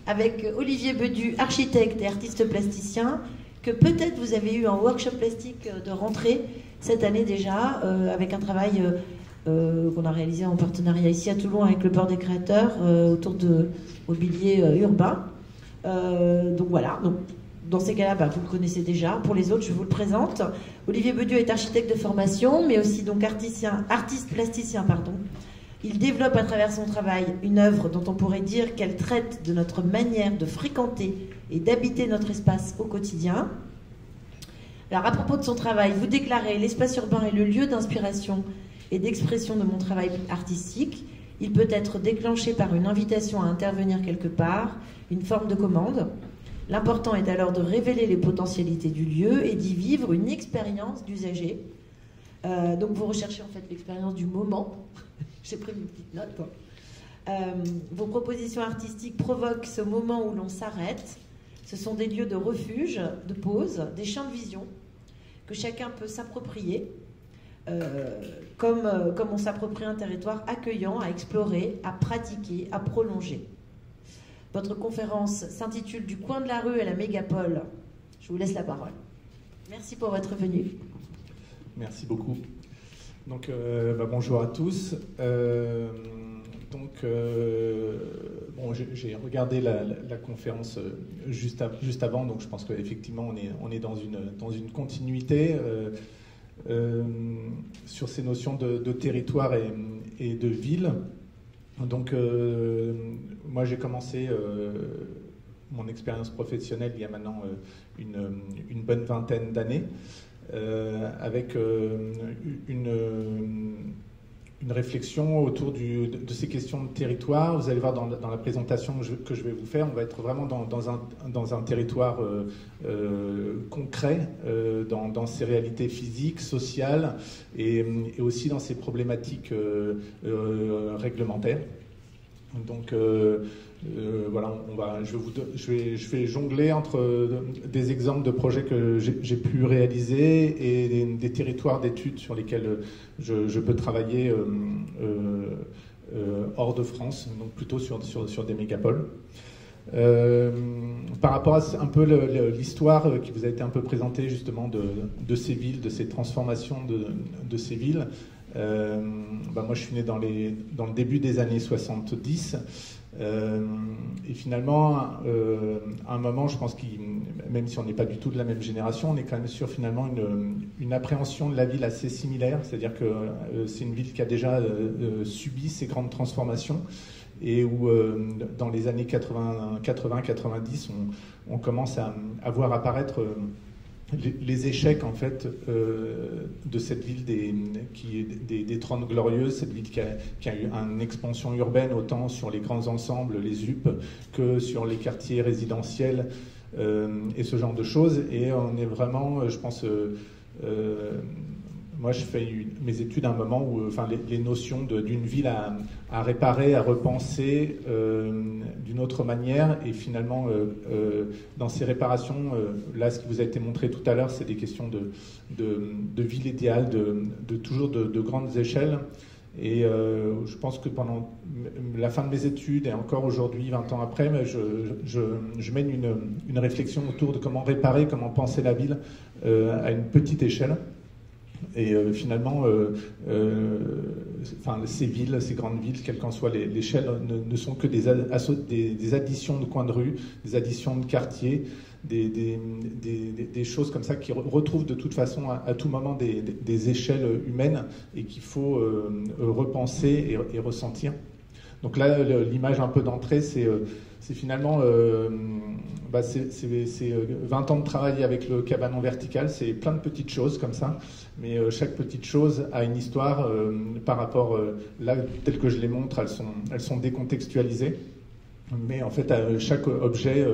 avec Olivier Bedu, architecte et artiste plasticien, que peut-être vous avez eu en workshop plastique de rentrée cette année déjà, avec un travail qu'on a réalisé en partenariat ici à Toulon avec le Port des Créateurs autour de mobilier urbain. Donc voilà, donc, dans ces cas-là, vous le connaissez déjà. Pour les autres, je vous le présente. Olivier Bedu est architecte de formation, mais aussi donc artiste plasticien. Il développe à travers son travail une œuvre dont on pourrait dire qu'elle traite de notre manière de fréquenter et d'habiter notre espace au quotidien. Alors à propos de son travail, vous déclarez: l'espace urbain est le lieu d'inspiration et d'expression de mon travail artistique. Il peut être déclenché par une invitation à intervenir quelque part, une forme de commande. L'important est alors de révéler les potentialités du lieu et d'y vivre une expérience d'usager. Donc vous recherchez en fait l'expérience du moment. J'ai pris une petite note. Vos propositions artistiques provoquent ce moment où l'on s'arrête. Ce sont des lieux de refuge, de pause, des champs de vision que chacun peut s'approprier, comme on s'approprie un territoire accueillant à explorer, à pratiquer, à prolonger. Votre conférence s'intitule « Du coin de la rue à la mégapole ». Je vous laisse la parole. Merci pour votre venue. Merci beaucoup. Donc, bonjour à tous. Bon, j'ai regardé la conférence juste avant, donc je pense qu'effectivement on est dans une continuité sur ces notions de territoire et de ville. Donc, moi j'ai commencé mon expérience professionnelle il y a maintenant une bonne vingtaine d'années. Avec une réflexion autour de ces questions de territoire. Vous allez voir dans la présentation que je vais vous faire, on va être vraiment dans un territoire concret, dans ses réalités physiques, sociales, et aussi dans ses problématiques réglementaires. Donc voilà, je vais jongler entre des exemples de projets que j'ai pu réaliser et des territoires d'études sur lesquels je peux travailler hors de France, donc plutôt sur des mégapoles. Par rapport à un peu l'histoire qui vous a été un peu présentée justement de ces villes, de ces transformations de ces villes, moi je suis né dans le début des années 70. Et finalement, à un moment, je pense que même si on n'est pas du tout de la même génération, on est quand même sur finalement une appréhension de la ville assez similaire, c'est-à-dire que c'est une ville qui a déjà subi ces grandes transformations et où dans les années 80-90, on commence à voir apparaître les échecs en fait de cette ville des 30 Glorieuses, cette ville qui a eu une expansion urbaine autant sur les grands ensembles, les UP, que sur les quartiers résidentiels et ce genre de choses. Et on est vraiment, je pense, moi je fais mes études à un moment où les notions d'une ville à réparer, à repenser d'une autre manière, et finalement dans ces réparations, là ce qui vous a été montré tout à l'heure, c'est des questions de ville idéale, toujours de grandes échelles. Et je pense que pendant la fin de mes études et encore aujourd'hui, 20 ans après, je mène une réflexion autour de comment réparer, comment penser la ville à une petite échelle. Et finalement, ces villes, ces grandes villes, quelle qu'en soit l'échelle, ne sont que des additions de coins de rue, des additions de quartiers, des choses comme ça qui retrouvent de toute façon à tout moment des échelles humaines et qu'il faut repenser et ressentir. Donc là, l'image un peu d'entrée, c'est finalement c'est 20 ans de travail avec le cabanon vertical, c'est plein de petites choses comme ça, mais chaque petite chose a une histoire par rapport, là, tel que je les montre, elles sont décontextualisées. Mais en fait, chaque objet,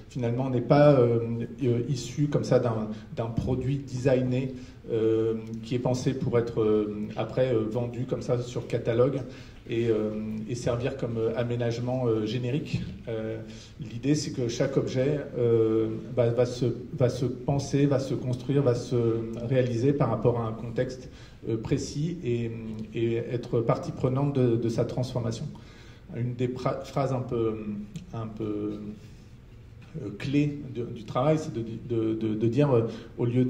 finalement, n'est pas issu comme ça d'un produit designé qui est pensé pour être après vendu comme ça sur catalogue et servir comme aménagement générique. L'idée, c'est que chaque objet va se penser, va se construire, va se réaliser par rapport à un contexte précis et être partie prenante de sa transformation. une des phrases un peu clé du travail, c'est de dire, au lieu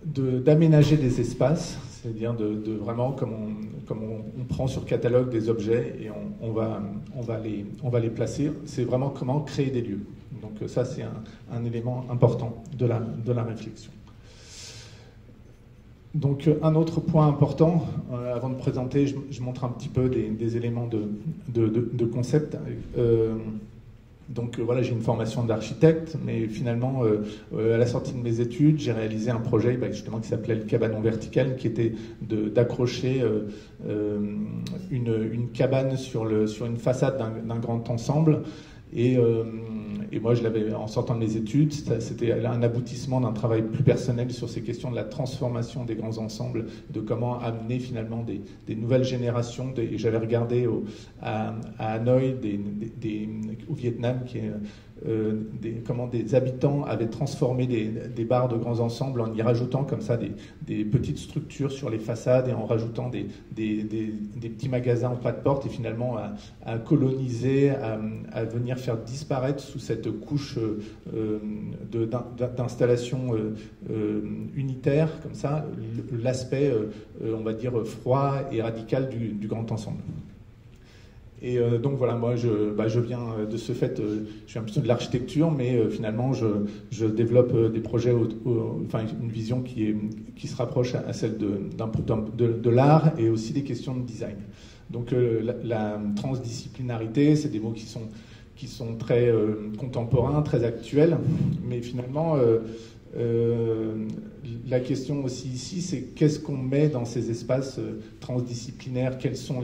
d'aménager des espaces, c'est-à-dire de vraiment comme on prend sur catalogue des objets et on va les placer, c'est vraiment comment créer des lieux. Donc ça, c'est un élément important de la réflexion. Donc un autre point important, avant de présenter, je montre un petit peu des éléments de concept. Donc voilà, j'ai une formation d'architecte, mais finalement, à la sortie de mes études, j'ai réalisé un projet justement qui s'appelait le cabanon vertical, qui était d'accrocher une cabane sur une façade d'un grand ensemble. Et moi, je l'avais, en sortant de mes études, c'était un aboutissement d'un travail plus personnel sur ces questions de la transformation des grands ensembles, de comment amener finalement des nouvelles générations. Et j'avais regardé à Hanoï, au Vietnam, comment des habitants avaient transformé des bars de grands ensembles en y rajoutant comme ça des petites structures sur les façades et en rajoutant des petits magasins en pas de porte, et finalement à coloniser, à venir faire disparaître sous cette couche d'installation unitaire, comme ça, l'aspect, on va dire, froid et radical du grand ensemble. Et donc voilà, moi je viens de ce fait, je suis un peu de l'architecture, mais finalement je développe des projets, enfin une vision qui se rapproche à celle de l'art et aussi des questions de design. Donc la transdisciplinarité, c'est des mots qui sont très contemporains, très actuels, mais finalement la question aussi ici, c'est qu'est-ce qu'on met dans ces espaces transdisciplinaires, quels sont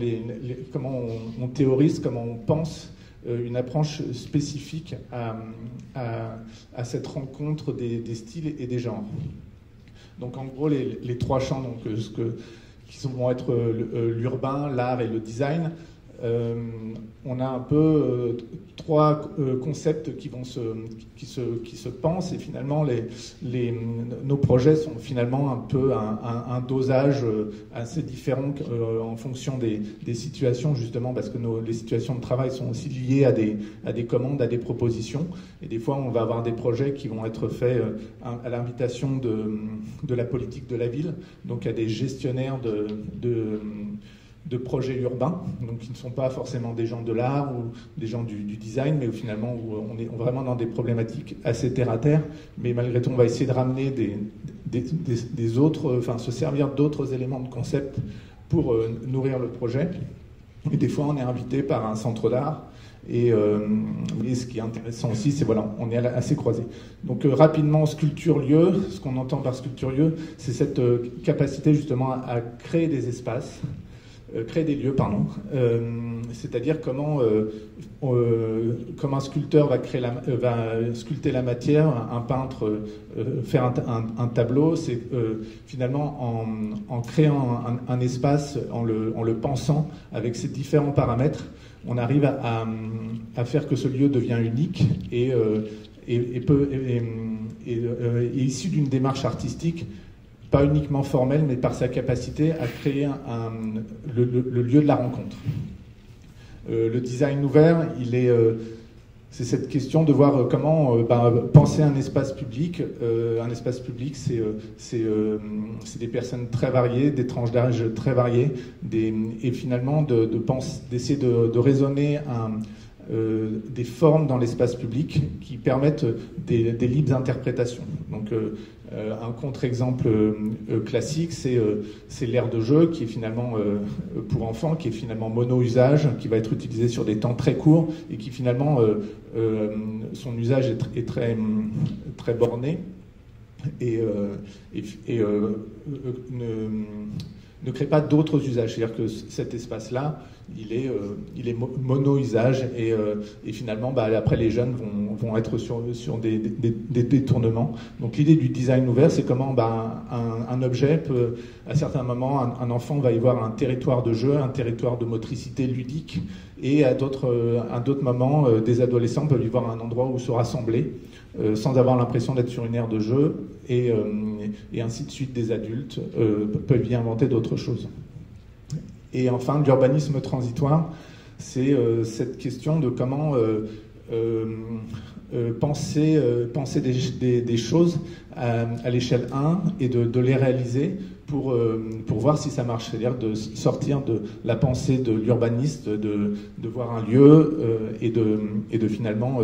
comment on théorise, comment on pense une approche spécifique à cette rencontre des styles et des genres. Donc en gros, les trois champs qui vont être l'urbain, l'art et le design. On a un peu trois concepts qui se pensent, et finalement nos projets sont finalement un peu un dosage assez différent en fonction des situations, justement parce que les situations de travail sont aussi liées à des commandes, à des propositions, et des fois on va avoir des projets qui vont être faits à l'invitation de la politique de la ville, donc à des gestionnaires de projets urbains, donc qui ne sont pas forcément des gens de l'art ou des gens du design, mais finalement où on est vraiment dans des problématiques assez terre à terre, mais malgré tout on va essayer de ramener des autres, enfin se servir d'autres éléments de concept pour nourrir le projet. Et des fois on est invité par un centre d'art, et ce qui est intéressant aussi, c'est on est assez croisés. Donc rapidement, sculpture-lieu, ce qu'on entend par sculpture-lieu, c'est cette capacité justement à créer des espaces, créer des lieux, c'est-à-dire comment un sculpteur va sculpter la matière, un peintre faire un tableau, c'est finalement en créant un espace, en le pensant avec ses différents paramètres, on arrive à faire que ce lieu devient unique et issu d'une démarche artistique, pas uniquement formel, mais par sa capacité à créer le lieu de la rencontre. Le design ouvert, c'est cette question de voir comment penser un espace public. Un espace public, c'est des personnes très variées, des tranches d'âge très variées, et finalement d'essayer de raisonner des formes dans l'espace public qui permettent des libres interprétations. Donc un contre-exemple classique, c'est l'aire de jeu qui est finalement pour enfants, qui est finalement mono-usage, qui va être utilisé sur des temps très courts et qui finalement son usage est très, très borné et ne crée pas d'autres usages. C'est-à-dire que cet espace-là, il est mono-usage et finalement, après, les jeunes vont être sur des détournements. Donc l'idée du design ouvert, c'est comment un objet peut, à certains moments, un enfant va y voir un territoire de jeu, un territoire de motricité ludique, et à d'autres moments, des adolescents peuvent y voir un endroit où se rassembler sans avoir l'impression d'être sur une aire de jeu, et ainsi de suite. Des adultes peuvent y inventer d'autres choses. Et enfin, l'urbanisme transitoire, c'est cette question de comment penser des choses à l'échelle 1 et de les réaliser pour voir si ça marche. C'est-à-dire de sortir de la pensée de l'urbaniste, de voir un lieu et de finalement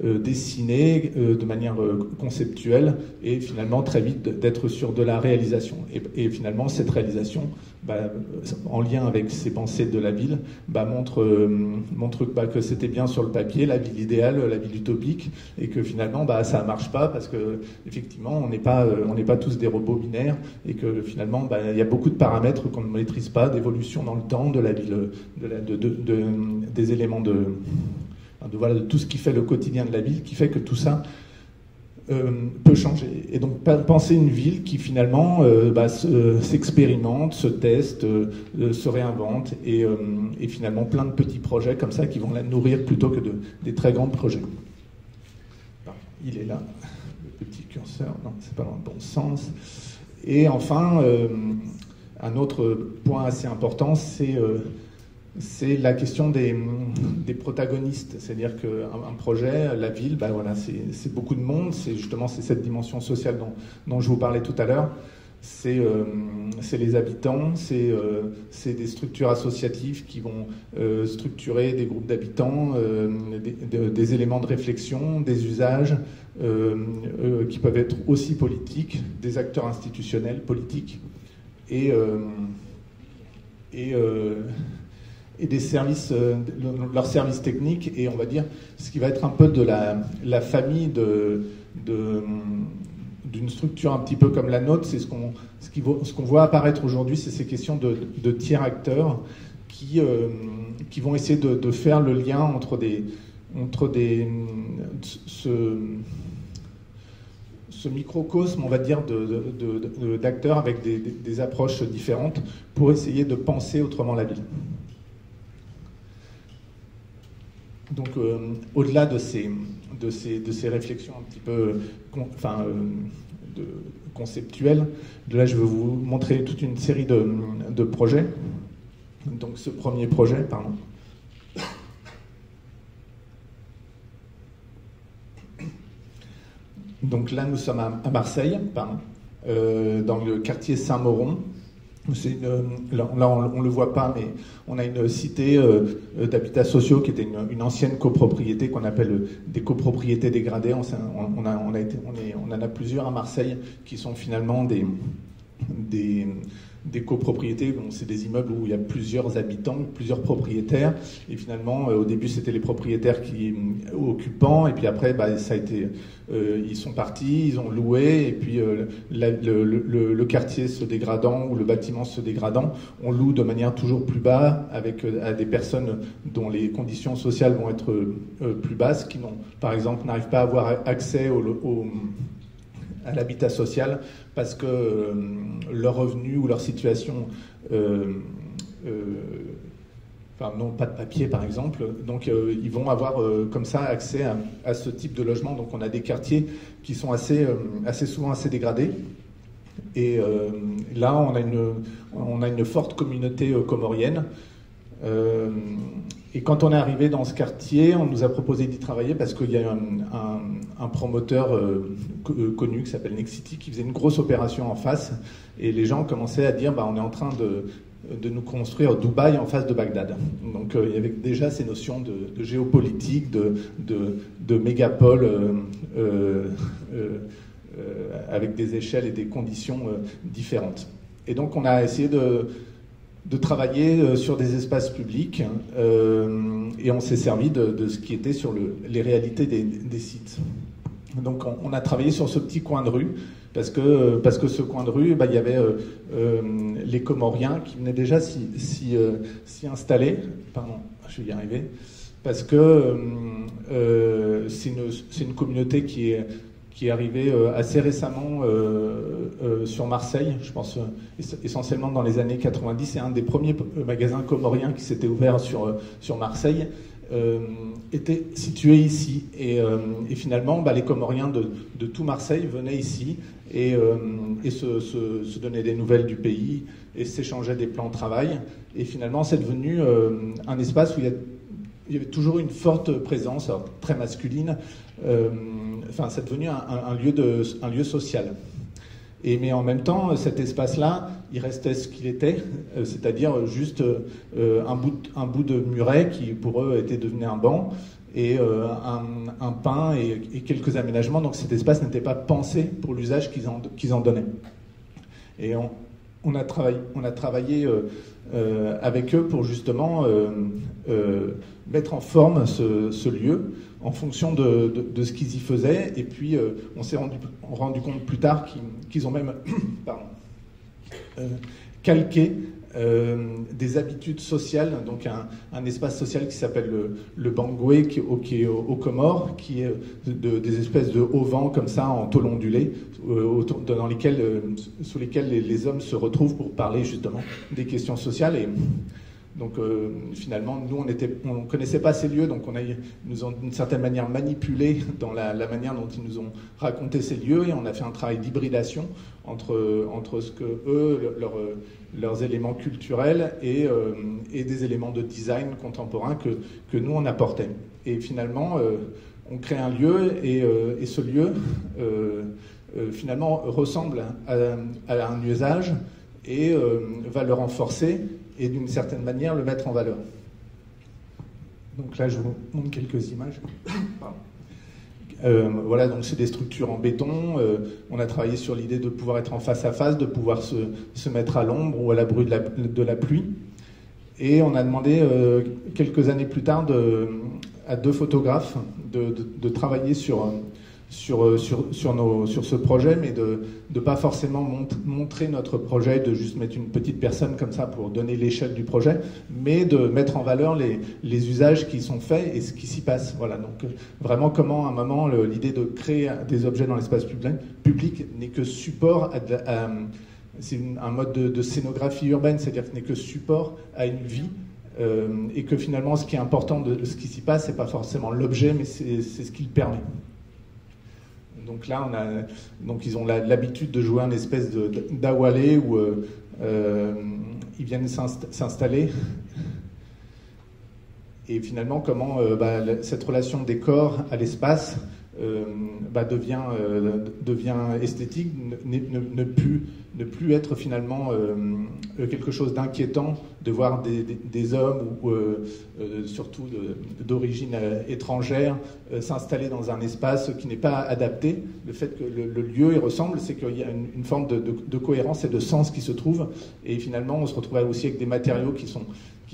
dessiner de manière conceptuelle et finalement très vite d'être sur de la réalisation. Et finalement, cette réalisation, en lien avec ces pensées de la ville, montre que c'était bien sur le papier, la ville idéale, la ville utopique, et que finalement ça ne marche pas parce que effectivement on n'est pas tous des robots binaires, et que finalement il y a beaucoup de paramètres qu'on ne maîtrise pas, d'évolution dans le temps de la ville, des éléments de tout ce qui fait le quotidien de la ville, qui fait que tout ça peut changer. Et donc penser une ville qui finalement s'expérimente, se teste, se réinvente, et finalement plein de petits projets comme ça qui vont la nourrir plutôt que des très grands projets. Alors, il est là, le petit curseur, non, c'est pas dans le bon sens. Et enfin, un autre point assez important, c'est la question des protagonistes. C'est-à-dire qu'un projet, la ville, c'est beaucoup de monde, c'est cette dimension sociale dont je vous parlais tout à l'heure. C'est les habitants, c'est des structures associatives qui vont structurer des groupes d'habitants, des éléments de réflexion, des usages qui peuvent être aussi politiques, des acteurs institutionnels politiques, et des services, leurs services techniques, et on va dire ce qui va être un peu de la famille d'une structure un petit peu comme la nôtre. C'est ce qu'on voit apparaître aujourd'hui, c'est ces questions de tiers acteurs qui vont essayer de faire le lien entre ce microcosme, on va dire, d'acteurs avec des approches différentes pour essayer de penser autrement la ville. Donc, au-delà de ces réflexions un petit peu conceptuelles, de là, je vais vous montrer toute une série de projets. Donc, ce premier projet, pardon. Donc là, nous sommes à Marseille, dans le quartier Saint-Mauron. Là, on ne le voit pas, mais on a une cité d'habitats sociaux qui était une ancienne copropriété qu'on appelle des copropriétés dégradées. On en a plusieurs à Marseille qui sont finalement des copropriétés. Bon, c'est des immeubles où il y a plusieurs habitants, plusieurs propriétaires, et finalement au début c'était les propriétaires qui occupants, et puis après ça a été ils sont partis, ils ont loué, et puis le quartier se dégradant ou le bâtiment se dégradant, on loue de manière toujours plus bas à des personnes dont les conditions sociales vont être plus basses, qui par exemple n'arrivent pas à avoir accès à l'habitat social parce que leur revenu ou leur situation n'ont pas de papier, par exemple. Donc ils vont avoir comme ça accès à ce type de logement. Donc on a des quartiers qui sont assez souvent assez dégradés. Et là, on a une forte communauté comorienne. Et quand on est arrivé dans ce quartier, on nous a proposé d'y travailler parce qu'il y a un promoteur connu qui s'appelle Nexity qui faisait une grosse opération en face, et les gens commençaient à dire on est en train de nous construire Dubaï en face de Bagdad. Donc il y avait déjà ces notions de géopolitique, de mégapole avec des échelles et des conditions différentes. Et donc on a essayé de travailler sur des espaces publics et on s'est servi de ce qui était sur les réalités des sites. Donc on a travaillé sur ce petit coin de rue parce que ce coin de rue, il y avait les Comoriens qui venaient déjà s'y installer. Pardon, je vais y arriver. Parce que c'est une communauté qui est arrivée assez récemment sur Marseille, je pense essentiellement dans les années 90. C'est un des premiers magasins comoriens qui s'était ouvert sur Marseille. était situé ici. Et finalement, les Comoriens de tout Marseille venaient ici et se donnaient des nouvelles du pays et s'échangeaient des plans de travail. Et finalement, c'est devenu un espace où il y avait toujours une forte présence, alors, très masculine. C'est devenu un lieu social. Mais en même temps, cet espace-là, il restait ce qu'il était, c'est-à-dire juste un bout de muret qui, pour eux, était devenu un banc, et un pain et quelques aménagements. Donc cet espace n'était pas pensé pour l'usage qu'ils en donnaient. Et on a travaillé avec eux pour justement mettre en forme ce lieu en fonction de ce qu'ils y faisaient. Et puis on s'est rendu compte plus tard qu'ils ont même calqué des habitudes sociales, donc un espace social qui s'appelle le Bangoué, qui est aux Comores, qui est des espèces de auvents comme ça en tôle ondulée, sous lesquels les hommes se retrouvent pour parler justement des questions sociales. Et donc finalement, nous on connaissait pas ces lieux, donc ils nous ont d'une certaine manière manipulés dans la manière dont ils nous ont raconté ces lieux, et on a fait un travail d'hybridation entre ce que eux, leurs éléments culturels et des éléments de design contemporain que nous on apportait. Et finalement, on crée un lieu, et ce lieu finalement ressemble à un usage et va le renforcer et d'une certaine manière le mettre en valeur. Donc là, je vous montre quelques images. Voilà, donc c'est des structures en béton. On a travaillé sur l'idée de pouvoir être en face à face, de pouvoir se mettre à l'ombre ou à l'abri de la pluie. Et on a demandé quelques années plus tard à 2 photographes de travailler sur ce projet, mais de pas forcément montrer notre projet, de juste mettre une petite personne comme ça pour donner l'échelle du projet, mais de mettre en valeur les usages qui sont faits et ce qui s'y passe. Voilà, donc vraiment comment à un moment l'idée de créer des objets dans l'espace public n'est que support c'est un mode de scénographie urbaine, c'est-à-dire que n'est que support à une vie. Et que finalement ce qui est important de ce qui s'y passe, c'est pas forcément l'objet, mais c'est ce qui le permet. Donc là, ils ont l'habitude de jouer un espèce d'awalé où ils viennent s'installer. Et finalement, comment cette relation des corps à l'espace devient esthétique, ne plus être finalement quelque chose d'inquiétant de voir des hommes ou surtout d'origine étrangère s'installer dans un espace qui n'est pas adapté. Le fait que le lieu y ressemble, c'est qu'il y a une forme de cohérence et de sens qui se trouve, et finalement on se retrouve aussi avec des matériaux qui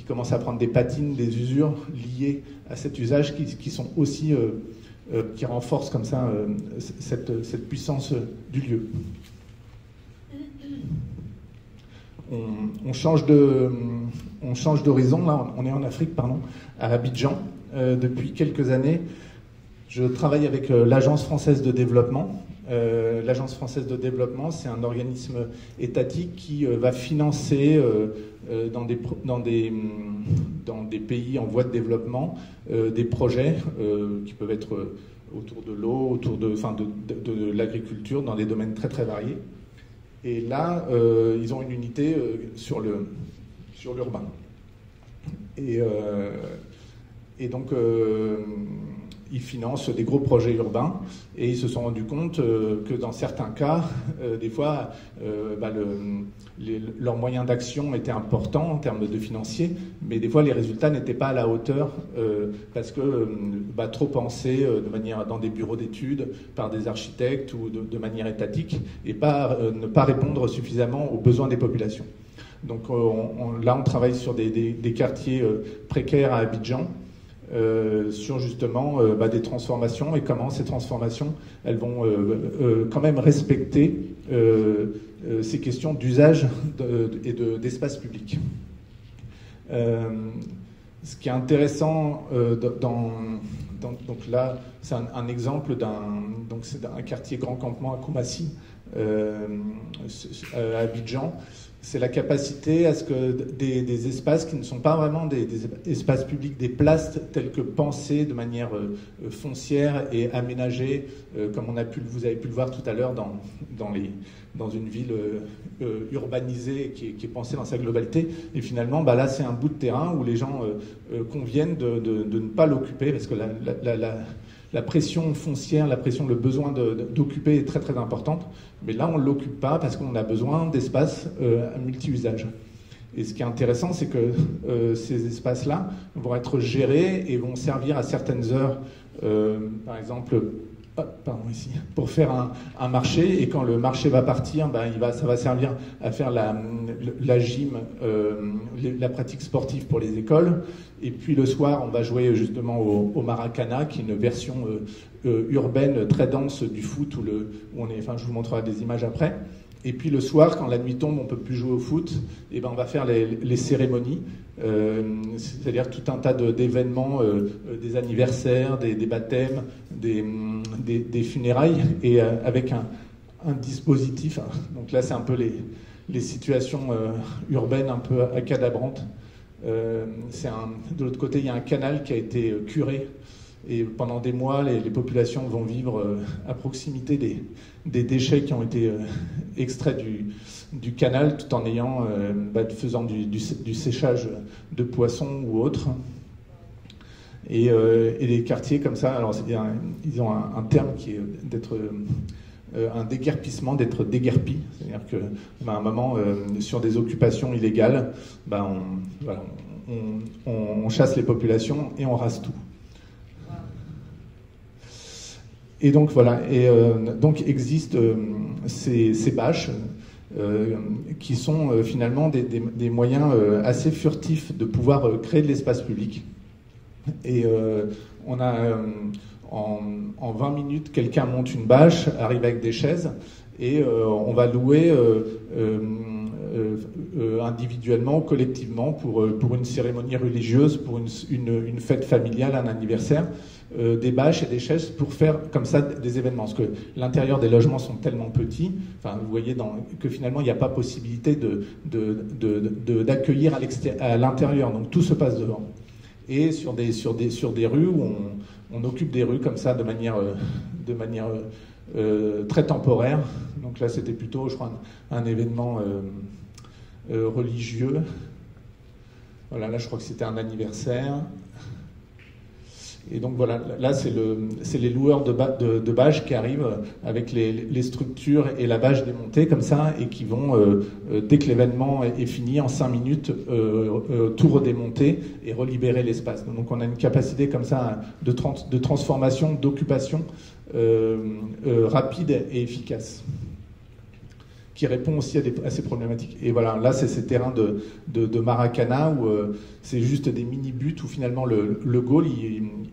commencent à prendre des patines, des usures liées à cet usage qui sont aussi qui renforcent comme ça cette puissance du lieu. On change d'horizon, là on est en Afrique, à Abidjan. Depuis quelques années, je travaille avec l'Agence française de développement. L'Agence française de développement, c'est un organisme étatique qui va financer dans des pays en voie de développement des projets qui peuvent être autour de l'eau, autour de l'agriculture, dans des domaines très très variés. Et là, ils ont une unité sur l'urbain. Et donc, ils financent des gros projets urbains, et ils se sont rendus compte que dans certains cas, des fois, leurs moyens d'action étaient importants en termes de financiers, mais des fois les résultats n'étaient pas à la hauteur parce que trop pensés dans des bureaux d'études par des architectes ou de manière étatique, et ne pas répondre suffisamment aux besoins des populations. Donc là, on travaille sur des quartiers précaires à Abidjan, sur justement des transformations, et comment ces transformations elles vont quand même respecter ces questions d'usage et d'espace public. Ce qui est intéressant donc là c'est un exemple c'est un quartier Grand Campement à Koumassi, à Abidjan, c'est la capacité à ce que des espaces qui ne sont pas vraiment des espaces publics, des places telles que pensées de manière foncière et aménagées, comme vous avez pu le voir tout à l'heure dans une ville urbanisée qui est pensée dans sa globalité. Et finalement, là, c'est un bout de terrain où les gens conviennent de ne pas l'occuper, parce que la pression foncière, le besoin d'occuper est très très importante. Mais là, on ne l'occupe pas parce qu'on a besoin d'espaces à multi-usage. Et ce qui est intéressant, c'est que ces espaces-là vont être gérés et vont servir à certaines heures, par exemple, ici, pour faire un marché. Et quand le marché va partir, ça va servir à faire la gym, la pratique sportive pour les écoles. Et puis le soir, on va jouer justement au Maracana, qui est une version urbaine très dense du foot, où on est. Enfin, je vous montrerai des images après. Et puis le soir, quand la nuit tombe, on ne peut plus jouer au foot, et on va faire les cérémonies, c'est-à-dire tout un tas d'événements, des anniversaires, des baptêmes, des funérailles, et avec un dispositif. Donc là, c'est un peu les situations urbaines un peu accadabrantes. De l'autre côté, il y a un canal qui a été curé. Et pendant des mois, les populations vont vivre à proximité des déchets qui ont été extraits du canal, tout en faisant du séchage de poissons ou autres. Et les quartiers comme ça, alors ils ont un terme qui est d'être un déguerpissement, d'être déguerpi. C'est-à-dire qu'à un moment, sur des occupations illégales, on chasse les populations et on rase tout. Et donc voilà, donc existent ces bâches qui sont finalement des moyens assez furtifs de pouvoir créer de l'espace public. Et on a en 20 minutes, quelqu'un monte une bâche, arrive avec des chaises, et on va louer individuellement ou collectivement pour une cérémonie religieuse, pour une fête familiale, un anniversaire, des bâches et des chaises pour faire comme ça des événements. Parce que l'intérieur des logements sont tellement petits, vous voyez que finalement il n'y a pas possibilité d'accueillir à l'intérieur. Donc tout se passe devant. Et sur des rues où on occupe des rues comme ça de manière très temporaire. Donc là c'était plutôt, je crois, un événement religieux. Voilà, là je crois que c'était un anniversaire. Et donc voilà, là c'est les loueurs de bâches qui arrivent avec les structures et la bâche démontée comme ça, et qui vont, dès que l'événement est fini, en 5 minutes, tout redémonter et relibérer l'espace. Donc on a une capacité comme ça de transformation, d'occupation rapide et efficace, qui répond aussi à ces problématiques. Et voilà, là c'est ces terrains de Maracana où c'est juste des mini-buts où finalement le goal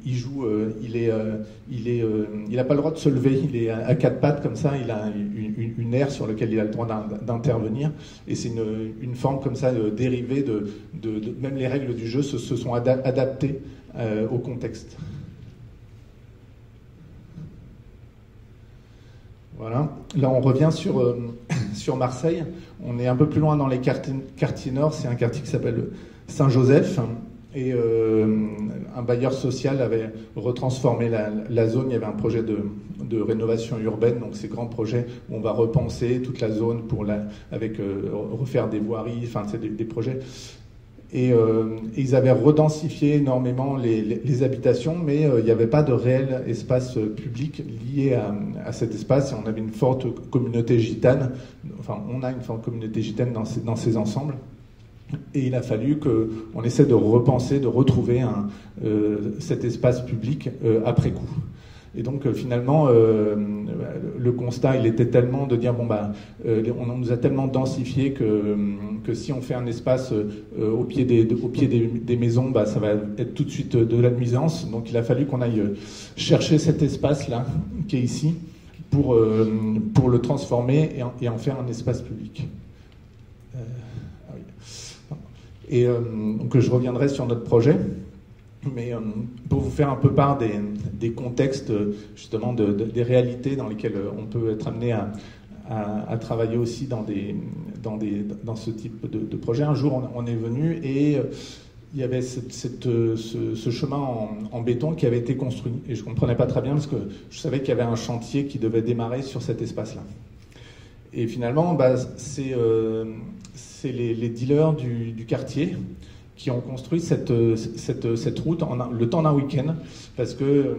il joue, il n'a pas le droit de se lever, il est à 4 pattes comme ça, il a une aire sur laquelle il a le droit d'intervenir, et c'est une forme comme ça dérivée même les règles du jeu se sont adaptées au contexte. Voilà. Là, on revient sur Marseille. On est un peu plus loin dans les quartiers nord. C'est un quartier qui s'appelle Saint-Joseph. Et un bailleur social avait retransformé la zone. Il y avait un projet de rénovation urbaine, donc ces grands projets où on va repenser toute la zone avec refaire des voiries, enfin c'est des projets. Et ils avaient redensifié énormément les habitations, mais il n'y avait pas de réel espace public lié à cet espace. Et on avait une forte communauté gitane, on a une forte communauté gitane dans ces ensembles. Et il a fallu qu'on essaie de repenser, de retrouver cet espace public après coup. Et donc finalement, le constat, il était tellement de dire on nous a tellement densifié que si on fait un espace au pied des maisons, ça va être tout de suite de la nuisance. Donc il a fallu qu'on aille chercher cet espace-là, qui est ici, pour le transformer et en faire un espace public. Et donc je reviendrai sur notre projet. Mais pour vous faire un peu part des contextes, justement, des réalités dans lesquelles on peut être amené à travailler aussi dans ce type de projet. Un jour, on est venu et il y avait ce chemin en béton qui avait été construit. Et je ne comprenais pas très bien parce que je savais qu'il y avait un chantier qui devait démarrer sur cet espace-là. Et finalement, c'est les dealers du quartier qui ont construit cette route le temps d'un week-end, parce que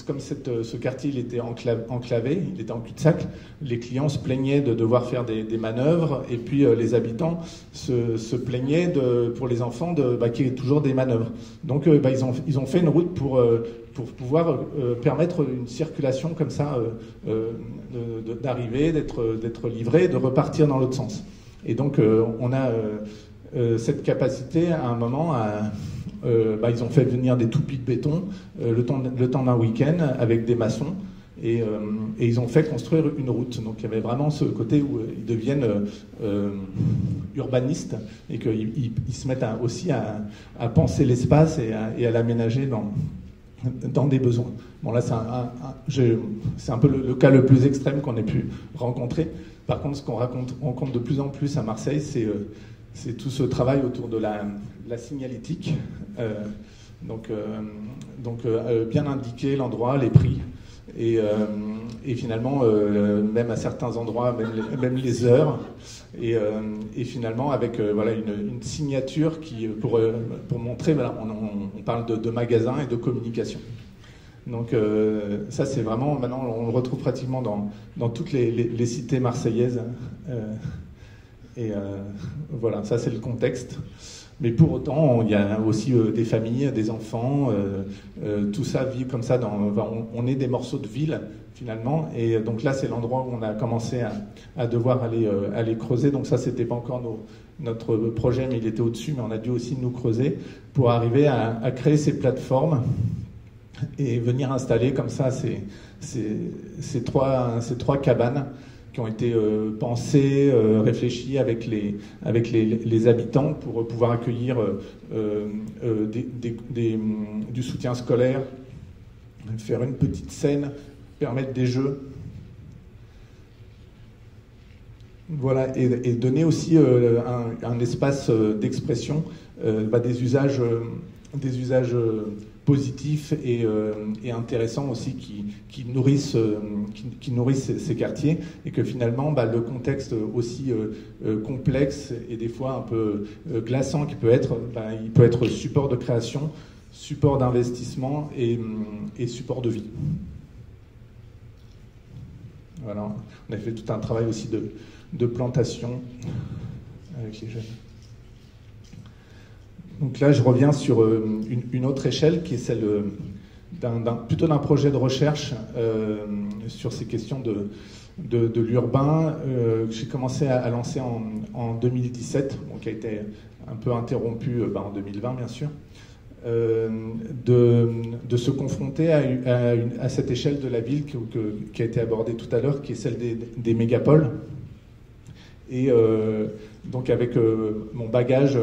comme ce quartier il était enclavé, il était en cul-de-sac, les clients se plaignaient de devoir faire des manœuvres, et puis les habitants se plaignaient pour les enfants qu'il y ait toujours des manœuvres. Donc ils ont fait une route pour pouvoir permettre une circulation comme ça, d'arriver, d'être livré, de repartir dans l'autre sens. Et donc on a cette capacité à un moment ils ont fait venir des toupies de béton le temps d'un week-end avec des maçons et ils ont fait construire une route. Donc il y avait vraiment ce côté où ils deviennent urbanistes et qu'ils se mettent aussi à penser l'espace et à l'aménager dans des besoins. Bon là c'est un peu le cas le plus extrême qu'on ait pu rencontrer. Par contre, ce qu'on rencontre de plus en plus à Marseille, c'est tout ce travail autour de la signalétique. Donc bien indiquer l'endroit, les prix, et finalement, même à certains endroits, même les heures, et finalement avec une signature pour montrer, on parle de magasin et de communication. Donc ça c'est vraiment, maintenant on le retrouve pratiquement dans toutes les cités marseillaises. Voilà, ça c'est le contexte. Mais pour autant, il y a aussi des familles, des enfants, tout ça vit comme ça. On est des morceaux de ville finalement, et donc là c'est l'endroit où on a commencé à devoir aller creuser. Donc ça c'était pas encore notre projet, mais il était au-dessus, mais on a dû aussi nous creuser pour arriver à créer ces plateformes et venir installer comme ça ces trois cabanes qui ont été pensées, réfléchies avec les habitants pour pouvoir accueillir du soutien scolaire, faire une petite scène, permettre des jeux. Voilà, et donner aussi un espace d'expression, des usages positifs et intéressants aussi qui nourrissent ces quartiers, et que finalement le contexte aussi complexe et des fois un peu glaçant il peut être support de création, support d'investissement et support de vie. Voilà, on a fait tout un travail aussi de plantation avec les jeunes. Donc là, je reviens sur une autre échelle qui est celle plutôt d'un projet de recherche sur ces questions de l'urbain que j'ai commencé à lancer en 2017, qui a été un peu interrompu en 2020 bien sûr, de se confronter à cette échelle de la ville qui a été abordée tout à l'heure, qui est celle des mégapoles. Et donc avec mon bagage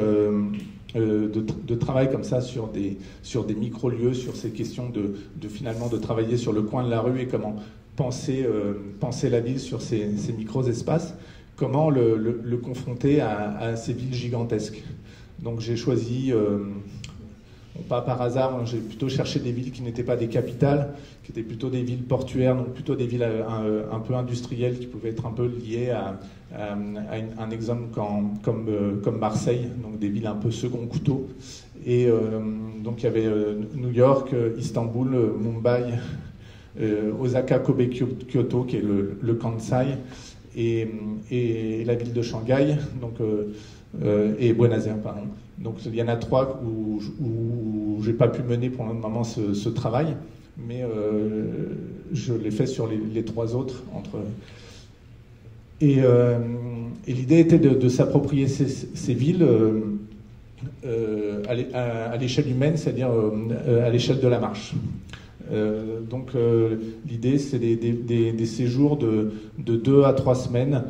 de travail comme ça sur des micro-lieux, sur ces questions finalement de travailler sur le coin de la rue et comment penser la ville sur ces micro-espaces, comment le confronter à ces villes gigantesques. Donc j'ai choisi, pas par hasard, j'ai plutôt cherché des villes qui n'étaient pas des capitales, qui étaient plutôt des villes portuaires, donc plutôt des villes un peu industrielles qui pouvaient être un peu liées à un exemple comme Marseille, donc des villes un peu second couteau. Et donc il y avait New York, Istanbul, Mumbai, Osaka, Kobe, Kyoto, qui est le Kansai, et la ville de Shanghai, donc, et Buenos Aires, pardon. Donc il y en a 3 où j'ai pas pu mener pour le moment ce travail, mais je l'ai fait sur les 3 autres et l'idée était de s'approprier ces villes à l'échelle humaine, c'est-à-dire à l'échelle de la marche. Donc l'idée c'est des séjours de 2 à 3 semaines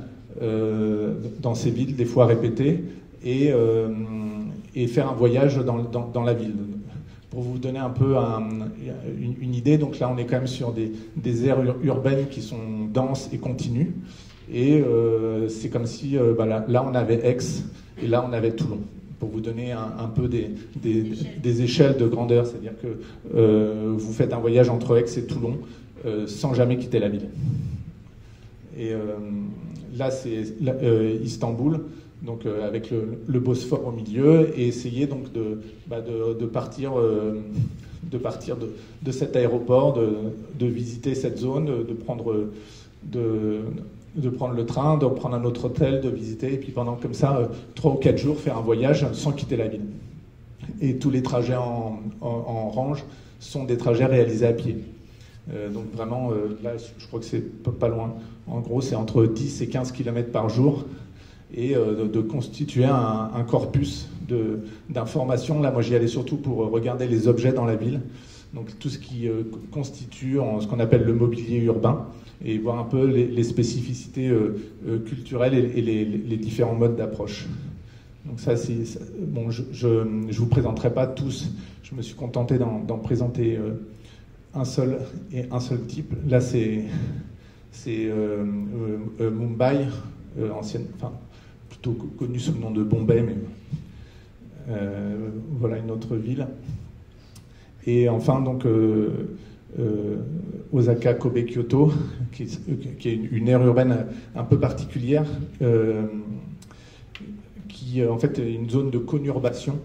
dans ces villes, des fois répétées, et faire un voyage dans la ville. Pour vous donner un peu une idée, donc là on est quand même sur des aires urbaines qui sont denses et continues, Et c'est comme si là on avait Aix et là on avait Toulon, pour vous donner un peu des échelles de grandeur. C'est-à-dire que vous faites un voyage entre Aix et Toulon sans jamais quitter la ville. Et là c'est Istanbul, donc avec le Bosphore au milieu, et essayer donc de partir de cet aéroport, de visiter cette zone, de prendre le train, de prendre un autre hôtel, de visiter, et puis pendant comme ça 3 ou 4 jours faire un voyage sans quitter la ville. Et tous les trajets en range sont des trajets réalisés à pied. Donc vraiment, là je crois que c'est pas loin. En gros, c'est entre 10 et 15 km par jour, et de constituer un corpus d'informations. Là, moi j'y allais surtout pour regarder les objets dans la ville, donc tout ce qui constitue ce qu'on appelle le mobilier urbain, et voir un peu les spécificités culturelles et les différents modes d'approche. Donc ça, bon, je vous présenterai pas tous, je me suis contenté d'en présenter un seul type. Là, c'est Mumbai, ancienne, enfin plutôt connu sous le nom de Bombay, mais voilà une autre ville. Et enfin, donc, Osaka, Kobe, Kyoto, qui est une aire urbaine un peu particulière, qui en fait est une zone de conurbation.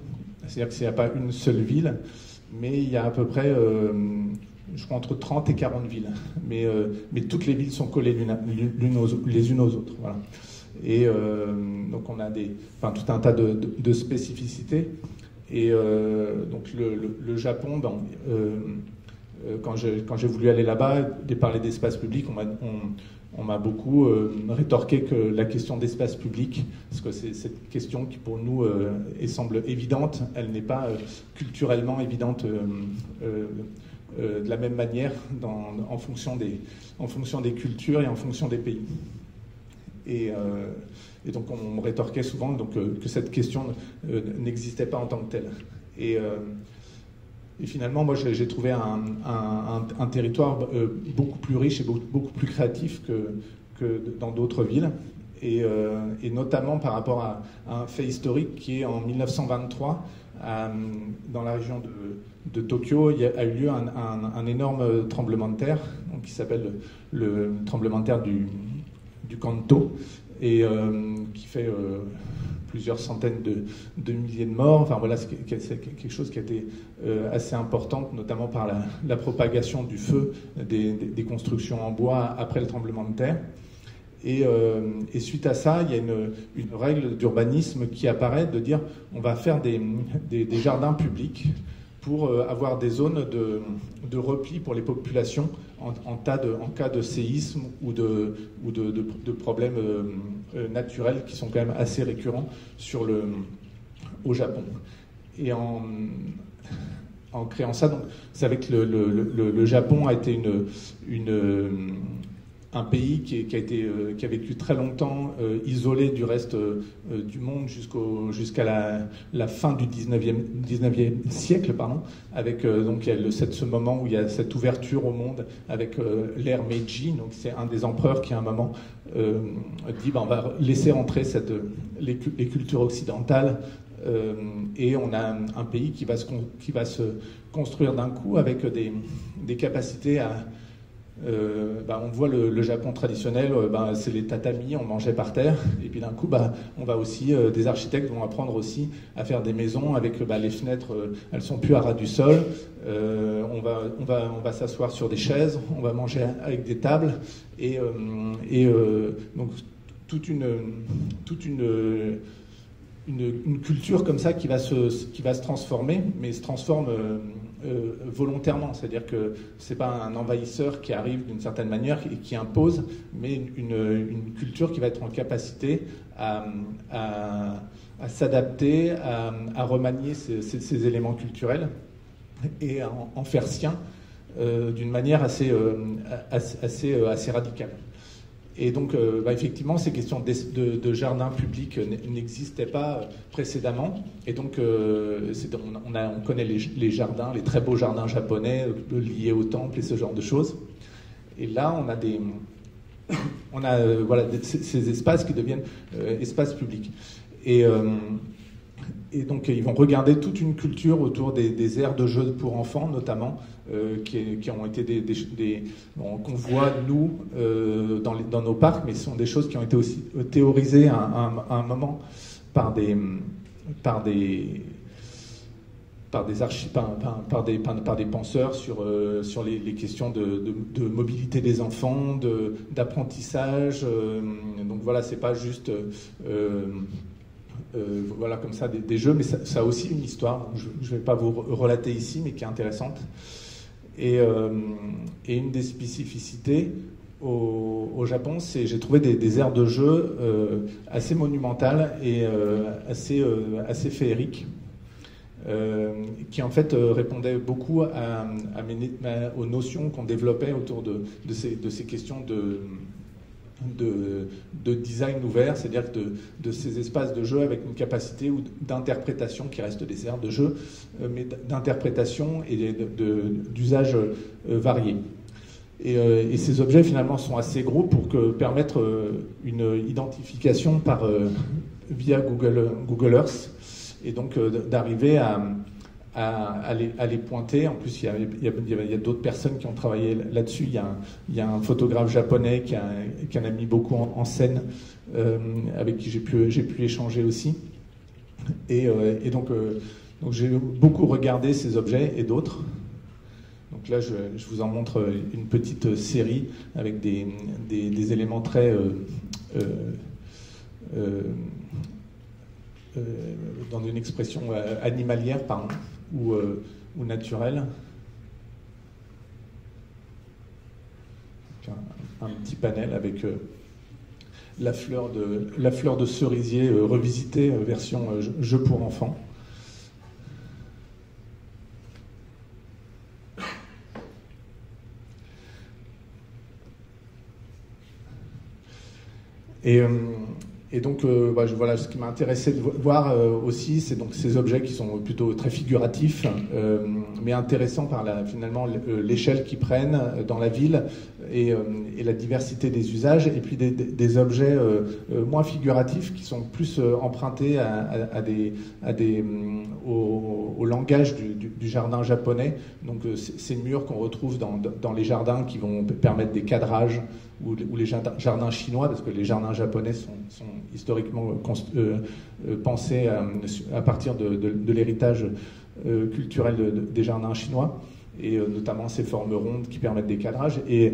C'est-à-dire qu'il n'y a pas une seule ville, mais il y a à peu près, je crois, entre 30 et 40 villes. Mais toutes les villes sont collées les unes aux autres. Voilà. Et donc on a tout un tas de spécificités. Et donc le Japon, quand j'ai voulu aller là-bas et parler d'espace public, on m'a beaucoup rétorqué que la question d'espace public, parce que c'est cette question qui pour nous semble évidente, elle n'est pas culturellement évidente de la même manière en fonction des cultures et en fonction des pays. Et donc on me rétorquait souvent que cette question n'existait pas en tant que telle. Et finalement, moi, j'ai trouvé un territoire beaucoup plus riche et beaucoup plus créatif que dans d'autres villes. Et notamment par rapport à un fait historique qui est en 1923, dans la région de Tokyo, il a eu lieu un énorme tremblement de terre, donc, qui s'appelle le tremblement de terre du Kanto, et qui fait plusieurs centaines de milliers de morts. Enfin voilà, c'est quelque chose qui a été assez important, notamment par la propagation du feu des constructions en bois après le tremblement de terre. Et suite à ça, il y a une règle d'urbanisme qui apparaît, de dire on va faire des jardins publics pour avoir des zones de repli pour les populations en cas de séisme ou de problèmes naturels qui sont quand même assez récurrents au Japon. Et en créant ça, donc, vous savez que le Japon a été un pays qui a vécu très longtemps isolé du reste du monde jusqu'à la fin du 19e siècle, avec donc il y a ce moment où il y a cette ouverture au monde avec l'ère Meiji. Donc c'est un des empereurs qui à un moment dit on va laisser entrer les cultures occidentales, et on a un pays qui va se construire d'un coup avec des capacités à on voit le Japon traditionnel, c'est les tatamis, on mangeait par terre, et puis d'un coup on va aussi, des architectes vont apprendre aussi à faire des maisons avec les fenêtres, elles sont plus à ras du sol, on va s'asseoir sur des chaises, on va manger avec des tables, et donc toute une culture comme ça qui va se transformer, mais se transforme volontairement, c'est-à-dire que c'est pas un envahisseur qui arrive d'une certaine manière et qui impose, mais une culture qui va être en capacité à s'adapter, à remanier ces éléments culturels et à en faire sien d'une manière assez radicale. Et donc, effectivement, ces questions de jardin public n'existaient pas précédemment. Et donc, on connaît les jardins, les très beaux jardins japonais liés au temple et ce genre de choses. Et là, on on a voilà, ces espaces qui deviennent espaces publics. Et donc, ils vont regarder toute une culture autour des aires de jeux pour enfants, notamment, qui ont été qu'on voit, nous, dans nos parcs, mais ce sont des choses qui ont été aussi théorisées à un moment par des penseurs sur les questions de mobilité des enfants, d'apprentissage. Donc voilà, c'est pas juste voilà comme ça des jeux, mais ça a aussi une histoire. Je ne vais pas vous relater ici, mais qui est intéressante. Et une des spécificités au Japon, c'est j'ai trouvé des aires de jeu assez monumentales et assez féeriques. Qui en fait répondait beaucoup aux notions qu'on développait autour de ces questions de design ouvert, c'est-à-dire de ces espaces de jeu avec une capacité d'interprétation qui reste des aires de jeu, mais d'interprétation et d'usages variés. Et ces objets finalement sont assez gros pour permettre une identification via Google Earth. Et donc d'arriver à les pointer. En plus, il y a d'autres personnes qui ont travaillé là-dessus. Il y a un photographe japonais qui en a mis beaucoup en scène, avec qui j'ai pu échanger aussi. Et donc j'ai beaucoup regardé ces objets et d'autres. Donc là, je vous en montre une petite série avec des éléments très... dans une expression animalière, pardon, ou naturelle. Un petit panel avec la fleur de cerisier revisitée, version jeu pour enfants. Et donc, voilà, ce qui m'a intéressé de voir aussi, c'est donc ces objets qui sont plutôt très figuratifs, mais intéressants par finalement l'échelle qu'ils prennent dans la ville et la diversité des usages, et puis des objets moins figuratifs qui sont plus empruntés au langage du jardin japonais. Donc, ces murs qu'on retrouve dans les jardins qui vont permettre des cadrages, ou les jardins chinois, parce que les jardins japonais sont historiquement pensés à partir de l'héritage culturel des jardins chinois, et notamment ces formes rondes qui permettent des cadrages. Et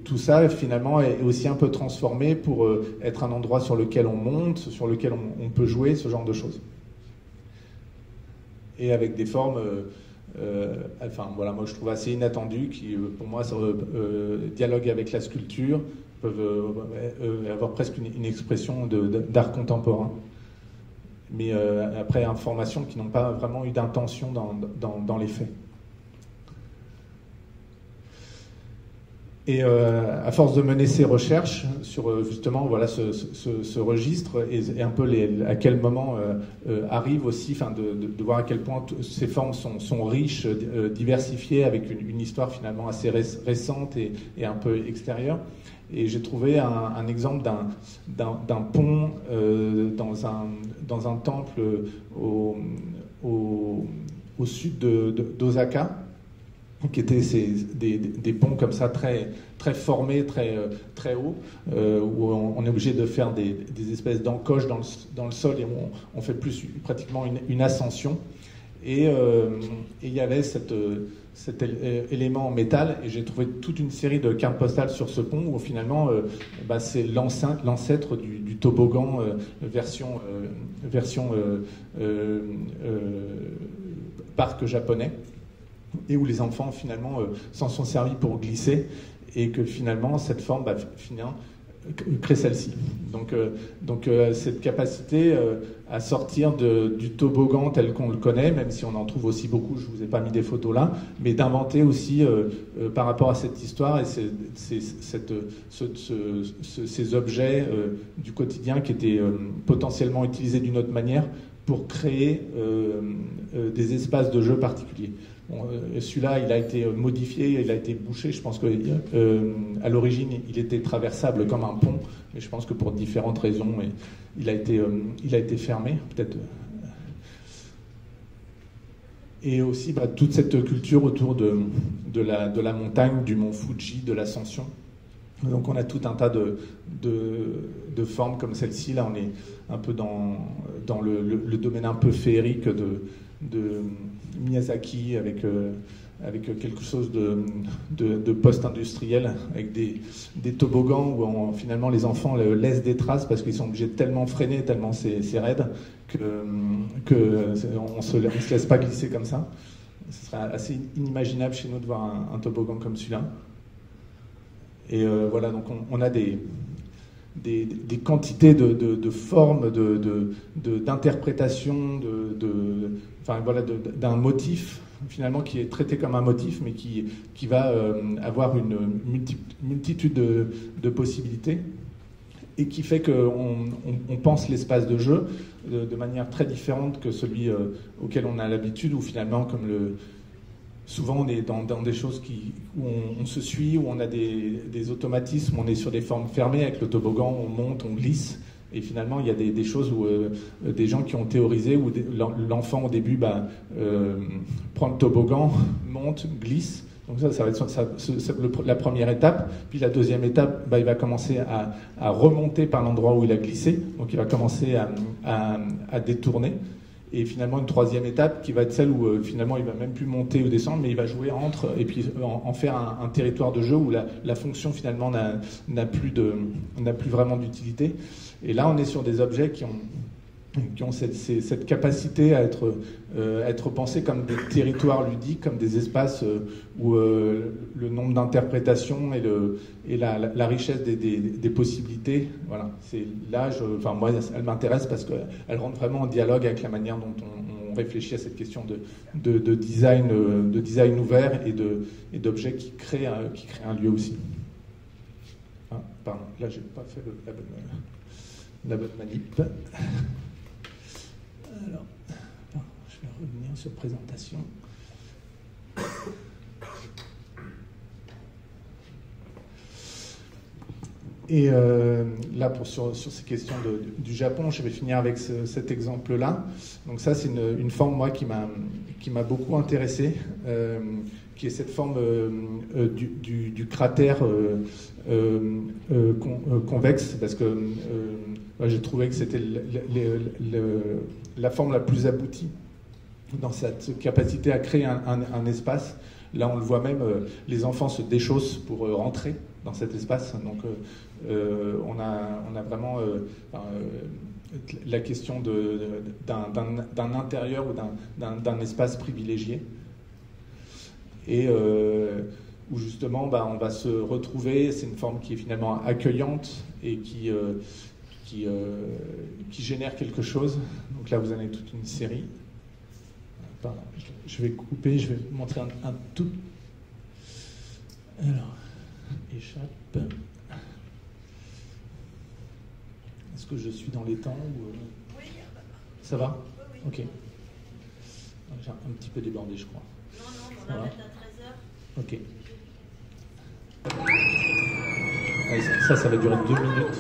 tout ça, finalement, est aussi un peu transformé pour être un endroit sur lequel on monte, sur lequel on peut jouer, ce genre de choses. Et avec des formes... enfin voilà, moi je trouve assez inattendu, qui pour moi dialoguent avec la sculpture, peuvent avoir presque une expression d'art contemporain, mais après informations qui n'ont pas vraiment eu d'intention dans les faits. Et à force de mener ces recherches sur justement voilà ce registre et un peu à quel moment arrive aussi, de voir à quel point ces formes sont riches, diversifiées, avec une histoire finalement assez récente et un peu extérieure. Et j'ai trouvé un exemple d'un pont dans un temple au sud d'Osaka, qui étaient des ponts comme ça très, très formés, très, très hauts, où on est obligé de faire des espèces d'encoches dans le sol, et on fait pratiquement une ascension. Et il y avait cet élément en métal, et j'ai trouvé toute une série de cartes postales sur ce pont, où finalement c'est l'ancêtre du toboggan version parc japonais, et où les enfants finalement s'en sont servis pour glisser, et que finalement cette forme crée celle-ci. Donc cette capacité à sortir du toboggan tel qu'on le connaît, même si on en trouve aussi beaucoup, je ne vous ai pas mis des photos là, mais d'inventer aussi par rapport à cette histoire et ces objets du quotidien qui étaient potentiellement utilisés d'une autre manière pour créer des espaces de jeu particuliers. celui-là, il a été modifié, il a été bouché. Je pense qu'à l'origine, il était traversable comme un pont, mais je pense que pour différentes raisons, il a été fermé, peut-être. Et aussi toute cette culture autour de la montagne, du mont Fuji, de l'ascension. Donc on a tout un tas de formes comme celle-ci. Là, on est un peu dans le domaine un peu féerique de Miyazaki, avec quelque chose de post-industriel, avec des toboggans où finalement les enfants laissent des traces parce qu'ils sont obligés de tellement freiner, tellement c'est raide, qu'on ne se laisse pas glisser comme ça. Ce serait assez inimaginable chez nous de voir un toboggan comme celui-là. Et voilà, donc on a des quantités de formes, d'interprétation, enfin, voilà, d'un motif finalement qui est traité comme un motif, mais qui va avoir une multitude de possibilités, et qui fait qu'on pense l'espace de jeu de manière très différente que celui auquel on a l'habitude, où finalement, souvent on est dans des choses où on se suit, où on a des automatismes, on est sur des formes fermées avec le toboggan, on monte, on glisse, et finalement il y a des choses où des gens qui ont théorisé où l'enfant au début prend le toboggan, monte, glisse. Donc ça va être la première étape. Puis la deuxième étape, il va commencer à remonter par l'endroit où il a glissé, donc il va commencer à détourner. Et finalement, une troisième étape qui va être celle où finalement il va même plus monter ou descendre, mais il va jouer entre, et puis en faire un territoire de jeu où la fonction finalement n'a plus vraiment d'utilité. Et là, on est sur des objets qui ont cette capacité à être pensés comme des territoires ludiques, comme des espaces où le nombre d'interprétations et la richesse des possibilités, voilà, c'est là, moi, elle m'intéresse parce qu'elle rentre vraiment en dialogue avec la manière dont on réfléchit à cette question de design ouvert et d'objets qui créent un lieu aussi. Ah, pardon, là j'ai pas fait la bonne manip. Alors, je vais revenir sur présentation. Et là, sur ces questions du Japon, je vais finir avec cet exemple-là. Donc ça, c'est une forme, moi, qui m'a beaucoup intéressé, qui est cette forme du cratère convexe, parce que j'ai trouvé que c'était la forme la plus aboutie dans cette capacité à créer un espace. Là, on le voit même, les enfants se déchaussent pour rentrer dans cet espace. Donc, on a vraiment la question d'un intérieur ou d'un espace privilégié. Et où justement, on va se retrouver. C'est une forme qui est finalement accueillante et qui génère quelque chose. Donc là, vous en avez toute une série. Pardon, je vais couper, je vais vous montrer un tout. Alors, échappe. Est-ce que je suis dans les temps ou... Oui. Ça va? Oui. Ok. J'ai un petit peu débordé, je crois. Non, on arrête à 13h. Ok. Allez, ça va durer 2 minutes.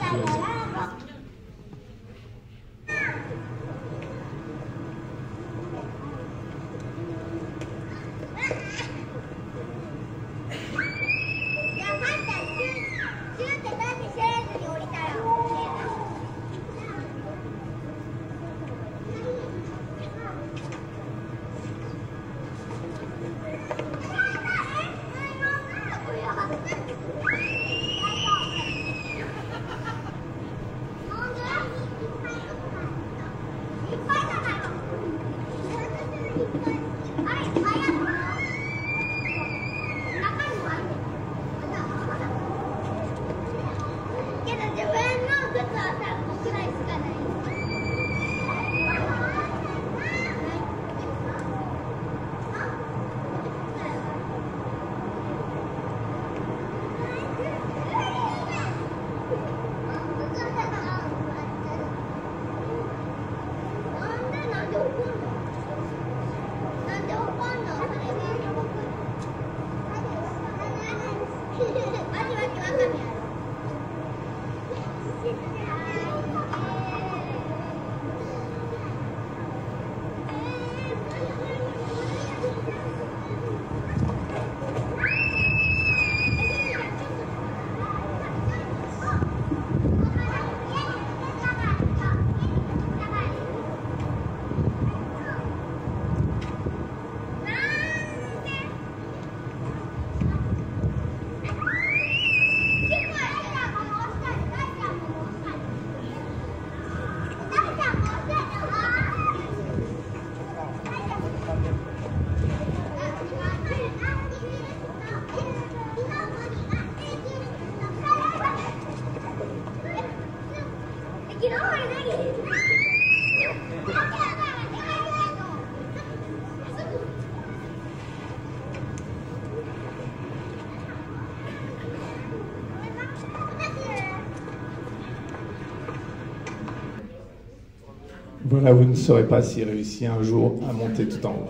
Voilà, vous ne saurez pas s'il réussit un jour à monter tout en haut.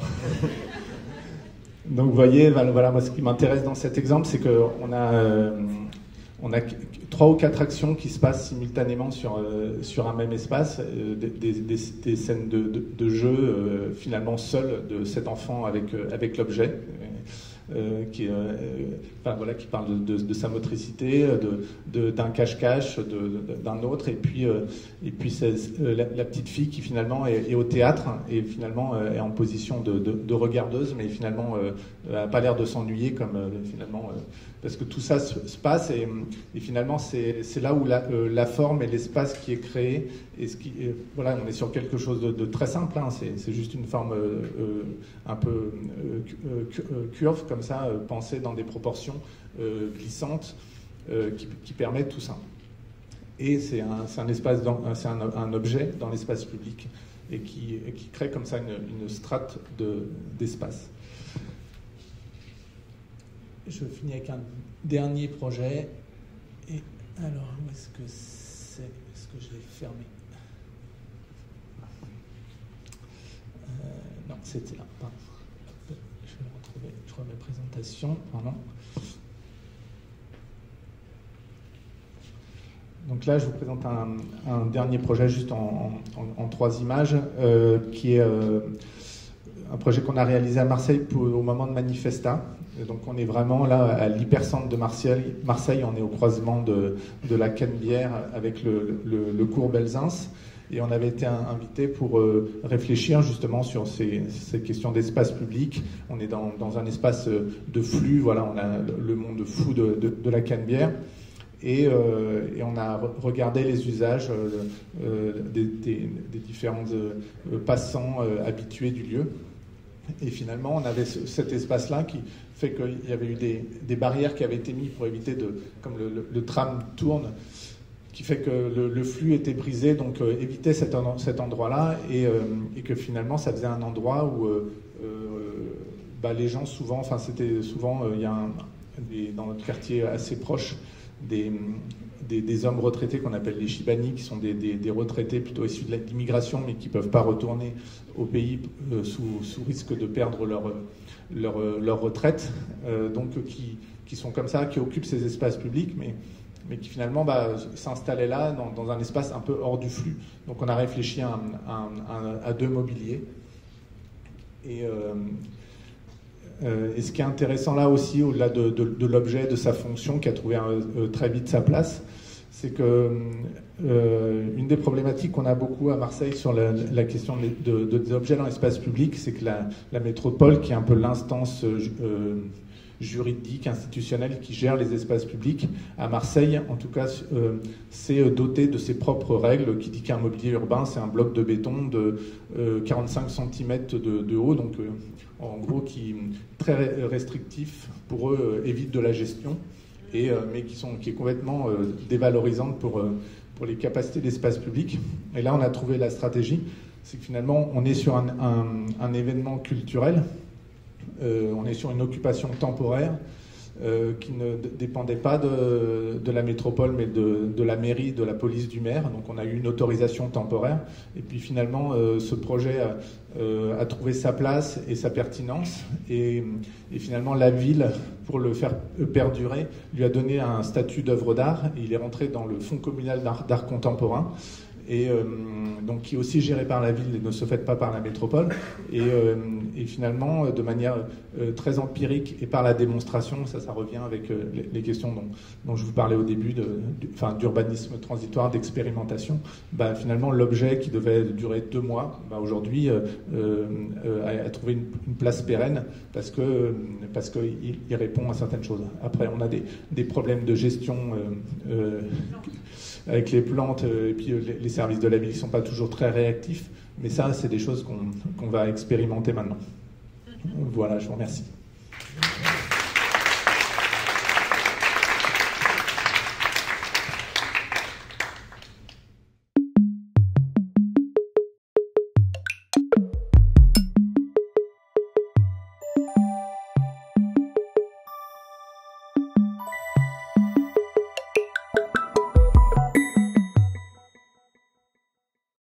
Donc vous voyez, voilà, moi ce qui m'intéresse dans cet exemple, c'est qu'on a 3 ou 4 actions qui se passent simultanément sur un même espace, des scènes de jeu finalement seules de cet enfant avec l'objet. Qui parle de sa motricité, d'un cache-cache, d'un autre, et puis la petite fille qui finalement est au théâtre et finalement est en position de regardeuse, mais finalement n'a pas l'air de s'ennuyer parce que tout ça se passe et finalement c'est là où la forme et l'espace qui est créé et voilà, on est sur quelque chose de très simple, hein, c'est juste une forme un peu curve comme ça, pensée dans des proportions glissantes qui permettent tout ça. Et c'est un espace, c'est un objet dans l'espace public et qui crée comme ça une strate d'espace. Je finis avec un dernier projet. Et alors, où est-ce que c'est? Est-ce que je l'ai fermé? Non, c'était là. Pardon. Je vais retrouver, je crois, mes présentations. Pardon. Donc là, je vous présente un dernier projet juste en 3 images, qui est un projet qu'on a réalisé à Marseille au moment de Manifesta. Et donc on est vraiment là à l'hypercentre de Marseille, on est au croisement de la Canebière avec le cours Belzins. Et on avait été invité pour réfléchir justement sur ces questions d'espace public. On est dans un espace de flux, voilà, on a le monde fou de la Canebière. Et on a regardé les usages des différents passants habitués du lieu. Et finalement, on avait cet espace-là qui fait qu'il y avait eu des barrières qui avaient été mises pour éviter comme le tram tourne, qui fait que le flux était brisé, donc éviter cet endroit-là, et que finalement, ça faisait un endroit où les gens souvent, enfin c'était souvent, il y a dans notre quartier assez proche, des hommes retraités qu'on appelle les Chibani, qui sont des retraités plutôt issus de l'immigration, mais qui ne peuvent pas retourner au pays sous risque de perdre leur retraite, donc qui sont comme ça, qui occupent ces espaces publics, mais qui finalement s'installaient là dans un espace un peu hors du flux. Donc on a réfléchi à 2 mobiliers. Et ce qui est intéressant là aussi, au-delà de l'objet, de sa fonction, qui a trouvé très vite sa place, c'est que une des problématiques qu'on a beaucoup à Marseille sur la question des objets dans l'espace public, c'est que la métropole, qui est un peu l'instance juridique, institutionnelle, qui gère les espaces publics, à Marseille, en tout cas, c'est doté de ses propres règles, qui dit qu'un mobilier urbain, c'est un bloc de béton de 45 cm de haut, donc en gros, qui très restrictif pour eux, évite de la gestion, mais qui est complètement dévalorisante pour les capacités d'espace public. Et là, on a trouvé la stratégie, c'est que finalement, on est sur un événement culturel, on est sur une occupation temporaire qui ne dépendait pas de la métropole, mais de la mairie, de la police du maire. Donc on a eu une autorisation temporaire. Et puis finalement, ce projet a trouvé sa place et sa pertinence. Et finalement, la ville, pour le faire perdurer, lui a donné un statut d'œuvre d'art. Et il est rentré dans le Fonds communal d'art contemporain. Et donc qui est aussi géré par la ville et ne se fait pas par la métropole, et finalement de manière très empirique et par la démonstration, ça revient avec les questions dont je vous parlais au début, d'urbanisme transitoire, d'expérimentation. Finalement l'objet qui devait durer 2 mois, aujourd'hui a trouvé une place pérenne parce qu'il répond à certaines choses. Après on a des problèmes de gestion avec les plantes, et puis les services de la ville ne sont pas toujours très réactifs, mais ça, c'est des choses qu'on va expérimenter maintenant. Voilà, je vous remercie.